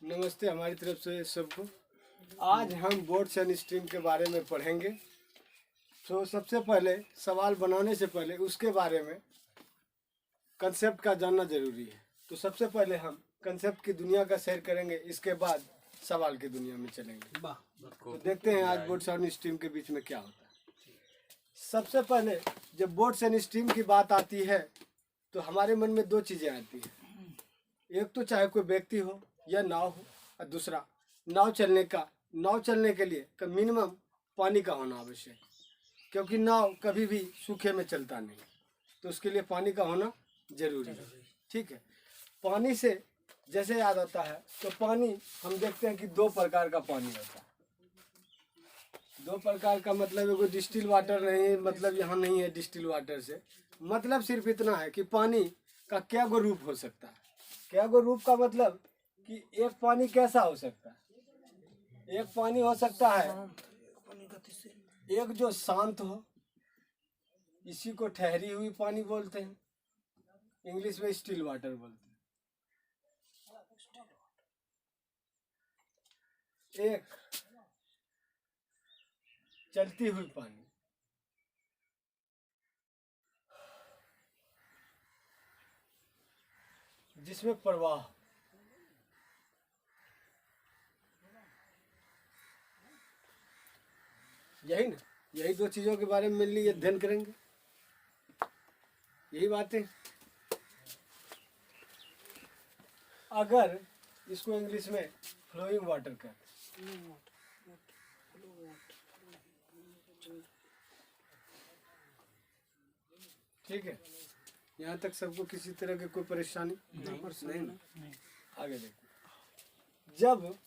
नमस्ते हमारी तरफ से सबको। आज हम बोट्स एंड स्ट्रीम के बारे में पढ़ेंगे। तो सबसे पहले सवाल बनाने से पहले उसके बारे में कंसेप्ट का जानना जरूरी है। तो सबसे पहले हम कंसेप्ट की दुनिया का सैर करेंगे, इसके बाद सवाल की दुनिया में चलेंगे। तो देखते हैं आज बोट्स एंड स्ट्रीम के बीच में क्या होता है। सबसे पहले जब बोट्स एंड स्ट्रीम की बात आती है तो हमारे मन में दो चीज़ें आती हैं। एक तो चाहे कोई व्यक्ति हो या नाव हो, और दूसरा नाव चलने के लिए मिनिमम पानी का होना आवश्यक है, क्योंकि नाव कभी भी सूखे में चलता नहीं, तो उसके लिए पानी का होना जरूरी है। ठीक है, पानी से जैसे याद आता है तो पानी हम देखते हैं कि दो प्रकार का पानी होता है। दो प्रकार का मतलब कोई डिस्टिल वाटर नहीं, मतलब यहाँ नहीं है डिस्टिल वाटर से। मतलब सिर्फ इतना है कि पानी का क्या गो रूप हो सकता है। क्या गो रूप का मतलब कि एक पानी कैसा हो सकता है। एक पानी हो सकता है एक जो शांत हो, इसी को ठहरी हुई पानी बोलते हैं, इंग्लिश में स्टिल वाटर बोलते हैं। एक चलती हुई पानी, जिसमें प्रवाह, यही ना, यही दो चीजों के बारे में मिलनी अध्ययन करेंगे, यही बातें। अगर इसको इंग्लिश में फ्लोइंग वाटर कहते हैं। ठीक है, यहाँ तक सबको किसी तरह की कोई परेशानी नहीं। आगे देखो, जब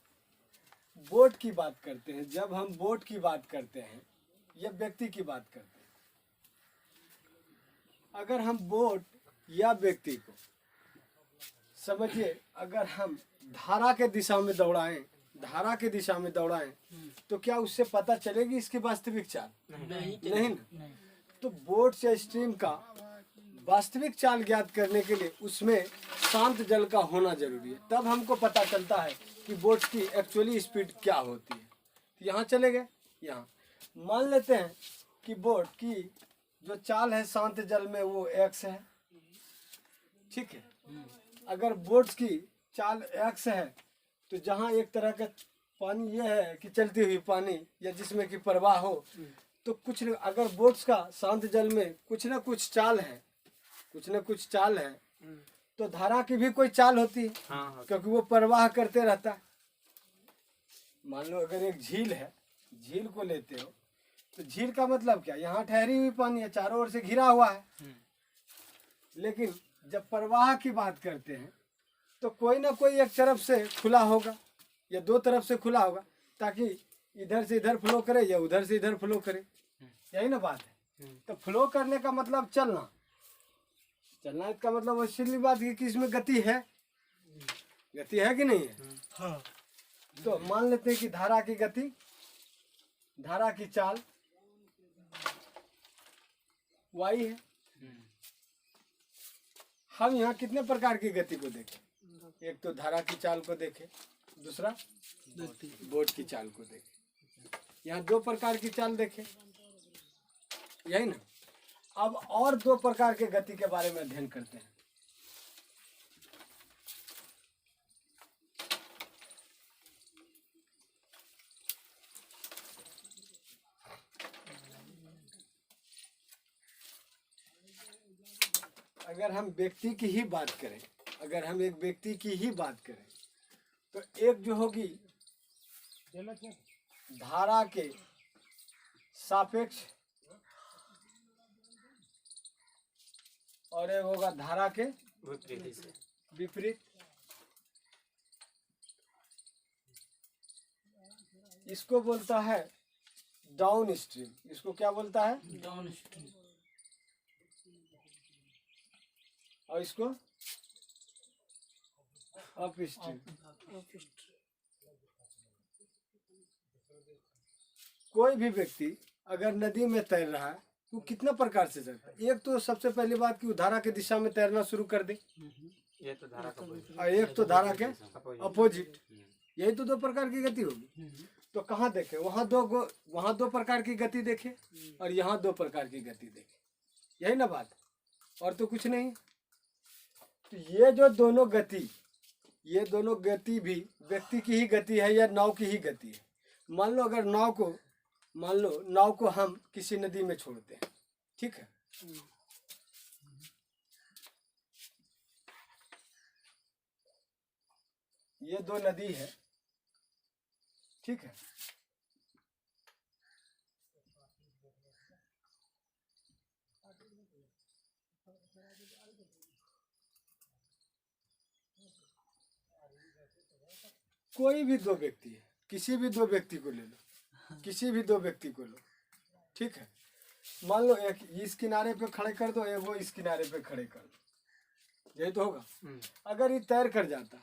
बोट की बात करते हैं, जब हम बोट की बात करते हैं या व्यक्ति की बात करते हैं, अगर हम बोट या व्यक्ति को समझिए, अगर हम धारा के दिशा में दौड़ाएं तो क्या उससे पता चलेगी इसकी वास्तविक चाल? नहीं ना। तो बोट से स्ट्रीम का वास्तविक चाल ज्ञात करने के लिए उसमें शांत जल का होना जरूरी है, तब हमको पता चलता है कि बोट की एक्चुअली स्पीड क्या होती है। तो यहाँ चले गए, यहाँ मान लेते हैं कि बोट की जो चाल है शांत जल में वो x है। ठीक है, अगर बोट की चाल x है तो जहाँ एक तरह का पानी ये है कि चलती हुई पानी या जिसमें कि प्रवाह हो, तो कुछ न, अगर बोट्स का शांत जल में कुछ ना कुछ चाल है, तो धारा की भी कोई चाल होती है। क्योंकि वो प्रवाह करते रहता है। मान लो अगर एक झील है, झील को लेते हो तो झील का मतलब क्या, यहाँ ठहरी हुई पानी है, चारों ओर से घिरा हुआ है। लेकिन जब प्रवाह की बात करते हैं तो कोई ना कोई एक तरफ से खुला होगा या दो तरफ से खुला होगा, ताकि इधर से इधर फ्लो करे या उधर से इधर फ्लो करे। यही ना बात है। तो फ्लो करने का मतलब चलना इसका मतलब असली बात है कि इसमें गति है कि नहीं है। हाँ। तो मान लेते हैं कि धारा की गति, धारा की चाल y है। हम यहाँ कितने प्रकार की गति को देखें? एक तो धारा की चाल को देखें, दूसरा बोट की चाल को देखें। यहाँ दो प्रकार की चाल देखें, यही ना। अब और दो प्रकार के गति के बारे में अध्ययन करते हैं। अगर हम व्यक्ति की ही बात करें, अगर हम एक व्यक्ति की ही बात करें तो एक जो होगी धारा के सापेक्ष और एक होगा धारा के विपरीत। इसको बोलता है डाउन स्ट्रीम। इसको क्या बोलता है? Down stream. और इसको अप स्ट्रीम। कोई भी व्यक्ति अगर नदी में तैर रहा है वो कितना प्रकार से तैरता है। एक तो सबसे पहली बात कि वो धारा की दिशा में तैरना शुरू कर दे, ये तो धारा का और एक तो धारा के अपोजिट। यही तो दो प्रकार की गति होगी। तो कहाँ देखे, वहाँ दो प्रकार की गति देखे और यहाँ दो प्रकार की गति देखे, यही ना बात, और तो कुछ नहीं। तो ये जो दोनों गति, ये दोनों गति भी व्यक्ति की ही गति है या नाव की ही गति है। मान लो अगर नाव को हम किसी नदी में छोड़ते हैं, ठीक है, ये दो नदी है, ठीक है, कोई भी दो व्यक्ति है, किसी भी दो व्यक्ति को ले लो, किसी भी दो व्यक्ति को लो, ठीक है, मान लो एक इस किनारे पे खड़े कर दो, एक वो इस किनारे पे खड़े कर दो, यही तो होगा। अगर ये तैर कर जाता,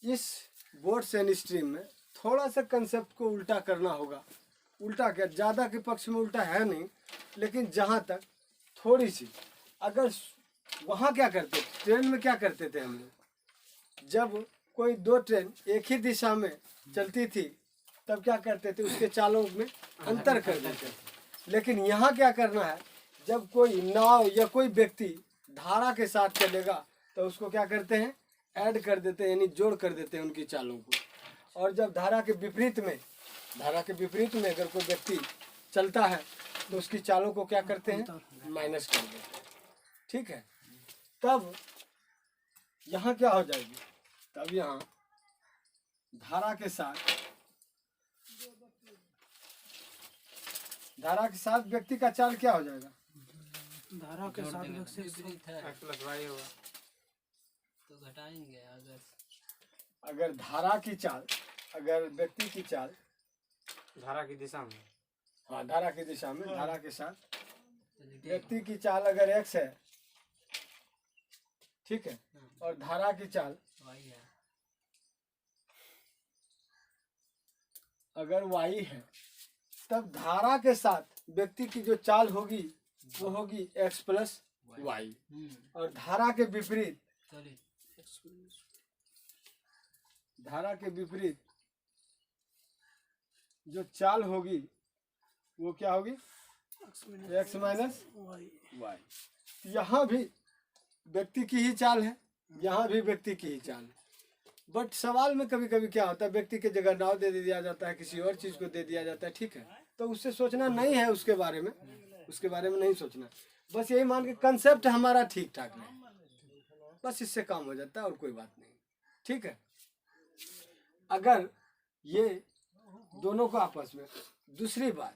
इस बोट्स एंड स्ट्रीम में थोड़ा सा कंसेप्ट को उल्टा करना होगा। उल्टा क्या, ज़्यादा के पक्ष में उल्टा है नहीं, लेकिन जहाँ तक थोड़ी सी, अगर वहाँ क्या करते, ट्रेन में क्या करते थे हम लोग, जब कोई दो ट्रेन एक ही दिशा में चलती थी तब क्या करते थे, उसके चालों में अंतर कर देते थे। लेकिन यहाँ क्या करना है, जब कोई नाव या कोई व्यक्ति धारा के साथ चलेगा तो उसको क्या करते हैं, ऐड कर देते हैं, यानी जोड़ कर देते हैं उनकी चालों को। और जब धारा के विपरीत में अगर कोई व्यक्ति चलता है तो उसकी चालों को क्या करते हैं, माइनस कर देते हैं, ठीक है। तब यहाँ क्या हो जाएगी, तब यहाँ धारा के साथ व्यक्ति का चाल क्या हो जाएगा, धारा के साथ प्लस वाई होगा तो घटाएंगे। अगर धारा की चाल, अगर व्यक्ति की चाल धारा की दिशा में, हाँ धारा की दिशा में, धारा के साथ व्यक्ति की चाल अगर x है, ठीक है, और धारा की चाल अगर y है, तब धारा के साथ व्यक्ति की जो चाल होगी वो होगी x प्लस वाई, और धारा के विपरीत जो चाल होगी वो क्या होगी, x माइनस वाई। यहाँ भी व्यक्ति की ही चाल है, यहाँ भी व्यक्ति की ही चाल है। बट सवाल में कभी कभी क्या होता है, व्यक्ति की जगह नाव दे दिया जाता है, किसी और चीज़ को दे दिया जाता है, ठीक है, तो उससे सोचना नहीं है, उसके बारे में नहीं सोचना, बस यही मान के कंसेप्ट हमारा ठीक ठाक है, बस इससे काम हो जाता है और कोई बात नहीं, ठीक है। अगर ये दोनों को आपस में, दूसरी बात,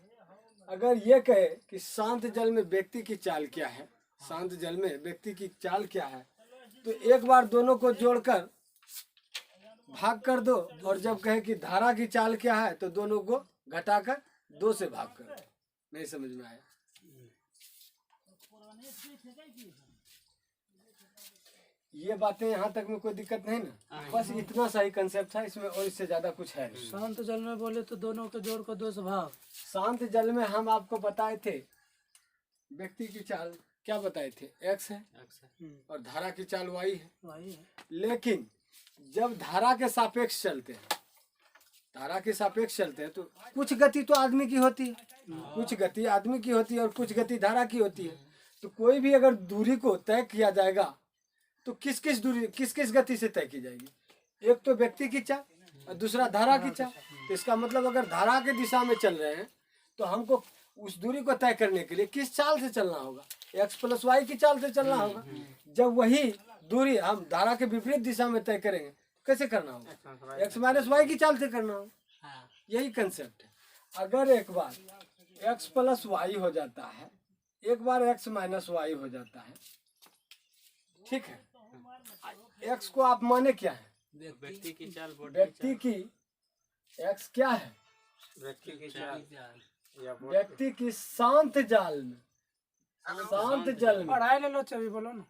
अगर ये कहे कि शांत जल में व्यक्ति की चाल क्या है, शांत जल में व्यक्ति की चाल क्या है, तो एक बार दोनों को जोड़कर भाग कर दो, और जब कहे कि धारा की चाल क्या है तो दोनों को घटाकर 2 से भाग कर दो। नहीं समझ में आया? ये बातें यहाँ तक में कोई दिक्कत नहीं ना, बस इतना सा ही कंसेप्ट है इसमें, और इससे ज्यादा कुछ है नहीं। शांत जल में बोले तो दोनों को जोड़ कर 2 से भाग। शांत जल में हम आपको बताए थे व्यक्ति की चाल क्या बताए थे, x है और धारा की चाल y है। लेकिन जब धारा के सापेक्ष चलते हैं तो कुछ गति तो आदमी की होती है, कुछ गति आदमी की होती है और कुछ गति धारा की होती है। तो कोई भी अगर दूरी को तय किया जाएगा तो किस किस गति से तय की जाएगी, एक तो व्यक्ति की चाल और दूसरा धारा की चाल। तो इसका मतलब अगर धारा के दिशा में चल रहे हैं तो हमको उस दूरी को तय करने के लिए किस चाल से चलना होगा, x प्लस वाई की चाल से चलना होगा। जब वही दूरी हम धारा के विपरीत दिशा में तय करेंगे कैसे करना होगा, x माइनस वाई की चाल से करना होगा। यही कंसेप्ट है। अगर एक बार x प्लस वाई हो जाता है, एक बार x माइनस वाई हो जाता है, ठीक है, x को आप माने क्या है, व्यक्ति की चाल, व्यक्ति की x क्या है, व्यक्ति की चाल या व्यक्ति की शांत जल में पढ़ाई ले लो, चभी बोलो ना।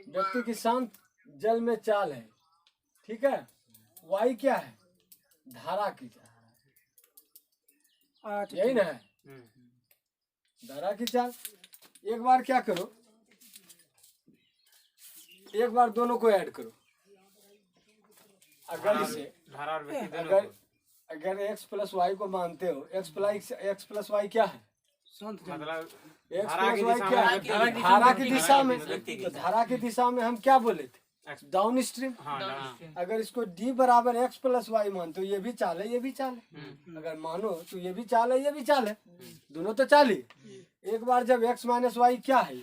व्यक्ति की शांत जल में चाल है, ठीक है। वाई क्या है, धारा की चाल, यही ना है, धारा की चाल। एक बार क्या करो, एक बार दोनों को ऐड करो। अगर इसे धारा और व्यक्ति दोनों अगर को। अगर x प्लस वाई को मानते हो, x प्लस वाई क्या है? संत जल मतलब x धारा प्लस की वाई दिशा क्या में है? व्यक्ति- धारा की दिशा में। व्यक्ति की तो दिशा। धारा की दिशा में हम क्या बोले थे? Down stream. हाँ डाउन। अगर इसको d बराबर x प्लस वाई मानते हो, ये भी चाल है, ये भी चाल है। अगर मानो तो ये भी चाल है, ये भी चाल है, दोनों तो चाल ही। एक बार जब x माइनस वाई क्या है?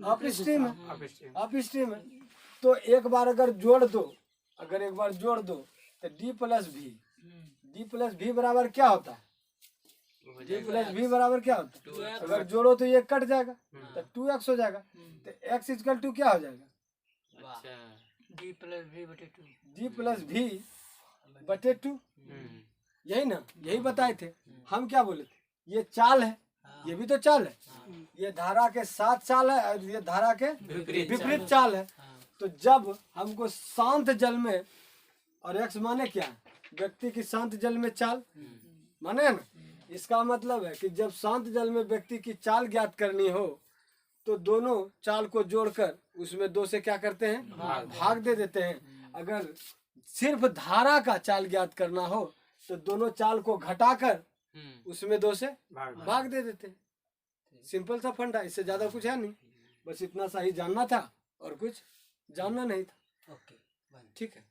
अप स्ट्रीम है, अब स्ट्रीम। अप स्ट्रीम है। तो एक बार अगर जोड़ दो, अगर एक बार जोड़ दो तो d प्लस भी बराबर क्या होता है? d प्लस भी बराबर क्या होता है? अगर जोड़ो तो ये कट जाएगा, तो 2x हो जाएगा। तो x इक्वल टू क्या हो जाएगा? डी प्लस भी बटे 2। d प्लस भी बटे 2। यही ना, यही बताए थे हम। क्या बोले थे? ये चाल है, ये भी तो चाल है। ये धारा के साथ चाल है और ये धारा के विपरीत चाल है। तो जब हमको शांत जल में, और x माने क्या है? व्यक्ति की शांत जल में चाल माने ना। इसका मतलब है कि जब शांत जल में व्यक्ति की चाल ज्ञात करनी हो तो दोनों चाल को जोड़कर उसमें 2 से क्या करते हैं? भाग दे देते हैं। अगर सिर्फ धारा का चाल ज्ञात करना हो तो दोनों चाल को घटाकर उसमें 2 से भाग दे देते हैं। सिंपल सा फंडा, इससे ज्यादा कुछ है नहीं। बस इतना सा ही जानना था और कुछ जानना नहीं था। ओके ठीक है।